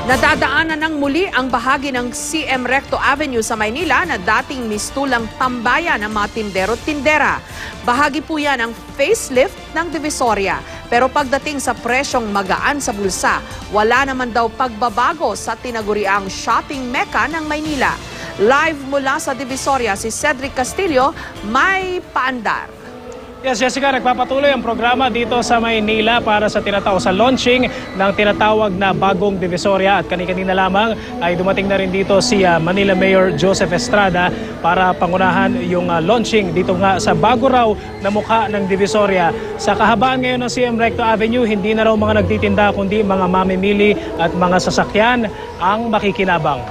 Nadadaanan ng muli ang bahagi ng CM Recto Avenue sa Maynila na dating mistulang tambayan ng mga tindero-tindera. Bahagi po yan ang facelift ng Divisoria. Pero pagdating sa presyong magaan sa bulsa, wala naman daw pagbabago sa tinaguriang shopping mecca ng Maynila. Live mula sa Divisoria si Cedric Castillo, may paandar. Yes, Jessica, nagpapatuloy ang programa dito sa Maynila para sa launching ng tinatawag na bagong Divisoria at kani-kanina lamang ay dumating na rin dito si Manila Mayor Joseph Estrada para pangunahan yung launching dito nga sa bago raw na mukha ng Divisoria. Sa kahabaan ngayon ng CM Recto Avenue, hindi na raw mga nagtitinda kundi mga mamimili at mga sasakyan ang makikinabang.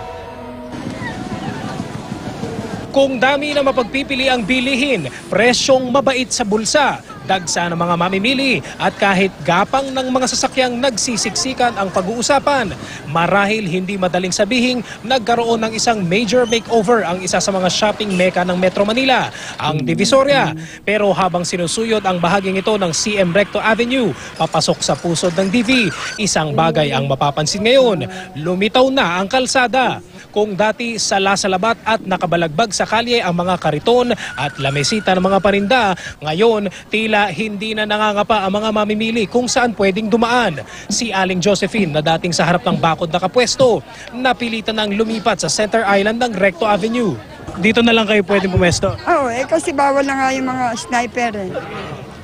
Kung dami na mapagpipili ang bilihin, presyong mabait sa bulsa, dagsa ng mga mamimili at kahit gapang ng mga sasakyang nagsisiksikan ang pag-uusapan. Marahil hindi madaling sabihing nagkaroon ng isang major makeover ang isa sa mga shopping mecca ng Metro Manila, ang Divisoria. Pero habang sinusuyod ang bahaging ito ng CM Recto Avenue, papasok sa pusod ng DV, isang bagay ang mapapansin ngayon, lumitaw na ang kalsada. Kung dati sala-salabat at nakabalagbag sa kalye ang mga kariton at lamesita ng mga parinda, ngayon tila hindi na nangangapa ang mga mamimili kung saan pwedeng dumaan. Si Aling Josephine na dating sa harap ng bakod nakapwesto, napilitan ng lumipat sa Center Island ng Recto Avenue. Dito na lang kayo pwedeng pumwesto? Oo, kasi bawal na nga yung mga sniper eh.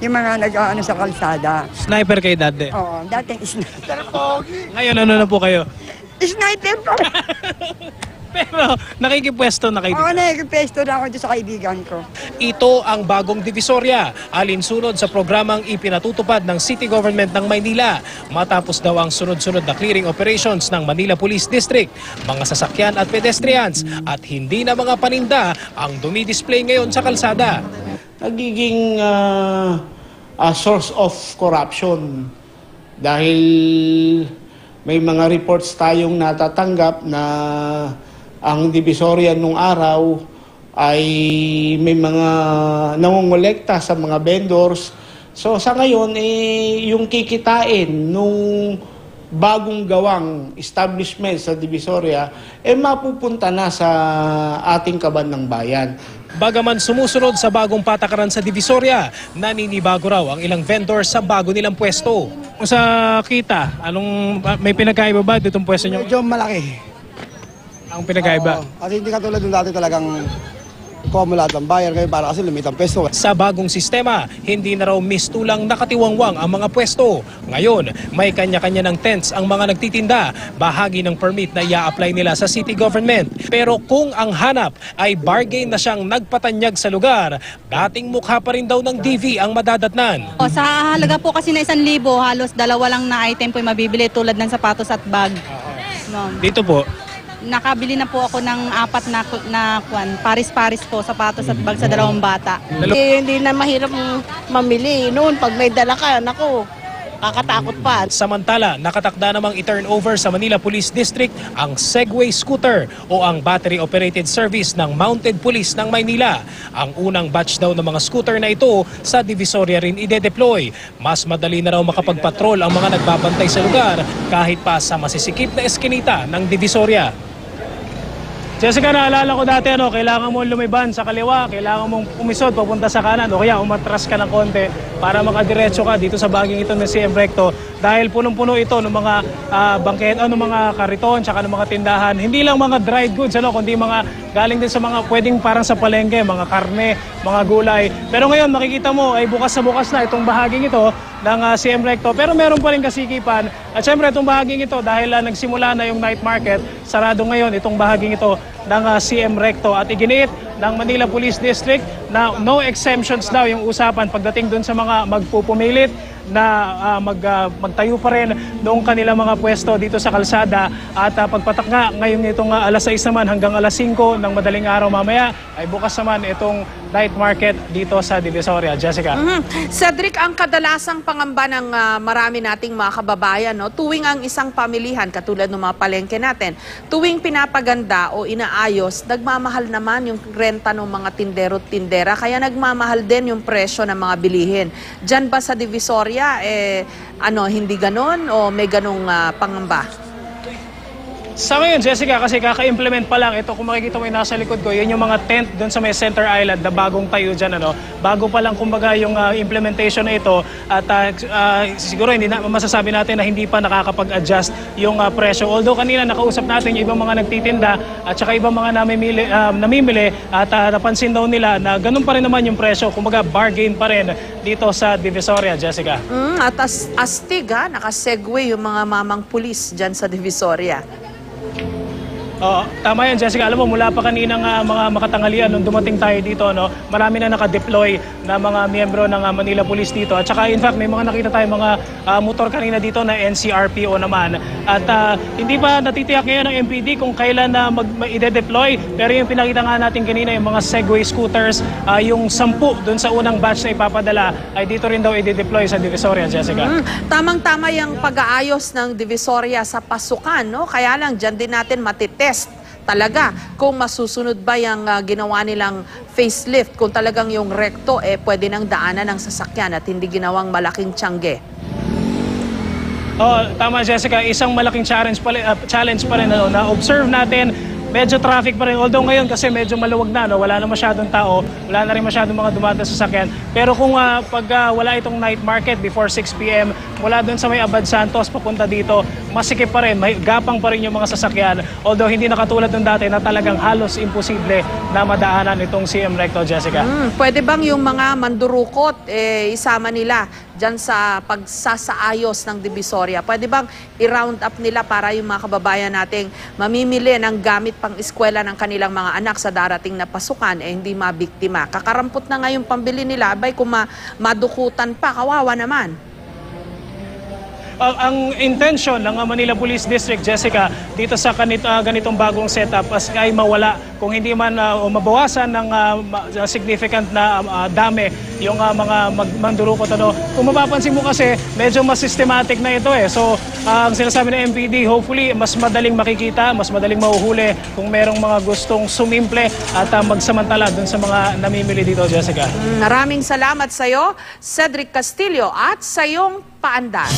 Yung mga nag-ano sa kalsada. Sniper kayo dati? Oo, dating sniper. Ngayon ano na po kayo? Sniper po! Pero nakikipwesto na kayo dito? Oo, nakikipesto na ako dito sa kaibigan ko. Ito ang bagong Divisoria, alinsunod sa programang ipinatutupad ng City Government ng Maynila. Matapos daw ang sunod-sunod na clearing operations ng Manila Police District, mga sasakyan at pedestrians at hindi na mga paninda ang dumidisplay ngayon sa kalsada. Nagiging source of corruption dahil may mga reports tayong natatanggap na ang Divisoria nung araw ay may mga nangongolekta sa mga vendors. So sa ngayon, yung kikitain nung bagong gawang establishment sa Divisoria, mapupunta na sa ating kaban ng bayan. Bagaman sumusunod sa bagong patakaran sa Divisoria, naninibago raw ang ilang vendors sa bago nilang pwesto. Sa kita, may pinagkaiba ba ditong pwesto nyo? Medyo malaki. Ang pinagkaiba? Kasi hindi katulad ng dati talagang common lahat ng bayan kayo para kasi lumitang pwesto. Sa bagong sistema, hindi na raw mistulang nakatiwangwang ang mga pwesto. Ngayon, may kanya-kanya ng tents ang mga nagtitinda, bahagi ng permit na i-apply nila sa city government. Pero kung ang hanap ay bargain na siyang nagpatanyag sa lugar, dating mukha pa rin daw ng DV ang madadatnan. Sa halaga po kasi na 1,000, halos dalawa lang na item po yung mabibili tulad ng sapatos at bag. Dito po, nakabili na po ako ng 4 na paris-paris po, sapatos at bag sa 2 bata. Hindi na mahirap mamili. Noon, pag may dala ka, naku, kakatakot pa. Samantala, nakatakda namang i-turn over sa Manila Police District ang Segway Scooter o ang battery-operated service ng Mounted Police ng Maynila. Ang unang batch daw ng mga scooter na ito sa Divisoria rin ide-deploy. Mas madali na raw makapagpatrol ang mga nagbabantay sa lugar kahit pa sa masisikip na eskinita ng Divisoria. Jessica, naalala ko dati, kailangan mo lumiban sa kaliwa, kailangan mong umisod papunta sa kanan o kaya umatras ka ng konti para makadiretso ka dito sa baging ito ng CM Recto dahil punong-puno ito ng mga bangketa, ng mga kariton, tsaka ng mga tindahan. Hindi lang mga dried goods, kundi mga galing din sa mga pwedeng parang sa palengke, mga karne, mga gulay. Pero ngayon makikita mo ay bukas na itong bahaging ito ng CM Recto. Pero meron pa rin kasikipan. At syempre itong bahaging ito dahil nagsimula na yung night market, sarado ngayon itong bahaging ito ng CM Recto at iginiit ng Manila Police District na no exemptions daw yung usapan pagdating dun sa mga magpupumilit na magtayo pa rin noong kanilang mga pwesto dito sa kalsada at pagpatak nga ngayong itong alas 6 naman hanggang alas 5 ng madaling araw mamaya ay bukas naman itong night market dito sa Divisoria. Jessica. Cedric, ang kadalasang pangamba ng marami nating mga kababayan, tuwing ang isang pamilihan katulad ng mga palengke natin, tuwing pinapaganda o inaayos, nagmamahal naman yung renta ng mga tindero-tindera kaya nagmamahal din yung presyo ng mga bilihin. Diyan ba sa Divisoria hindi ganon o may ganong pangamba? Sa ngayon, Jessica, kasi kaka-implement pa lang, ito kung makikita mo yung nasa likod ko, yun yung mga tent doon sa may Center Island na bagong tayo dyan. Bago pa lang kumbaga yung implementation na ito at siguro hindi na masasabi natin na hindi pa nakakapag-adjust yung presyo. Although kanina nakausap natin yung ibang mga nagtitinda at saka ibang mga namimili at napansin daw nila na ganun pa rin naman yung presyo. Kumbaga bargain pa rin dito sa Divisoria, Jessica. At astig nakasegue yung mga mamang pulis dyan sa Divisoria. Tama yan, Jessica. Alam mo, mula pa kaninang mga makatanghalian nung dumating tayo dito, marami na naka-deploy na mga miyembro ng Manila Police dito. At saka, in fact, may mga nakita tayo mga motor kanina dito na NCRPO naman. At hindi pa natitiyak ngayon ng MPD kung kailan na i-deploy. Pero yung pinakita nga natin kanina, yung mga Segway scooters, yung 10 dun sa unang batch na ipapadala, ay dito rin daw i-deploy sa Divisoria, Jessica. Tamang-tama yung pag-aayos ng Divisoria sa pasukan, no? Kaya lang, dyan din natin matitest talaga kung masusunod ba yung ginawa nilang facelift, kung talagang yung recto pwede nang daanan ng sasakyan at hindi ginawang malaking tiyangge. Tama, Jessica, isang malaking challenge pa rin na-observe natin. Medyo traffic pa rin, although ngayon kasi medyo maluwag na, wala na masyadong tao, wala na rin masyadong mga dumadaan sa sasakyan. Pero kung pag wala itong night market before 6 p.m., mula doon sa may Abad Santos papunta dito, masikip pa rin, may gapang pa rin yung mga sasakyan. Although hindi na katulad ng dati na talagang halos imposible na madaanan itong CM Recto, Jessica. Pwede bang yung mga mandurukot isama nila dyan sa pagsasaayos ng Divisoria? Pwede bang i-round up nila para yung mga kababayan nating mamimili ng gamit pang eskwela ng kanilang mga anak sa darating na pasukan hindi mabiktima? Kakarampot na nga yung pambili nila, abay kung madukutan pa, kawawa naman. Ang intention ng Manila Police District, Jessica, dito sa ganitong bagong setup ay mawala kung hindi man mabawasan ng significant na dami yung mga mandurukot. Kung mapapansin mo kasi, medyo mas systematic na ito. So, ang sinasabi ng MPD, hopefully, mas madaling makikita, mas madaling mahuhuli kung merong mga gustong sumimple at magsamantala dun sa mga namimili dito, Jessica. Maraming salamat sa iyo, Cedric Castillo, at sa iyong paandar.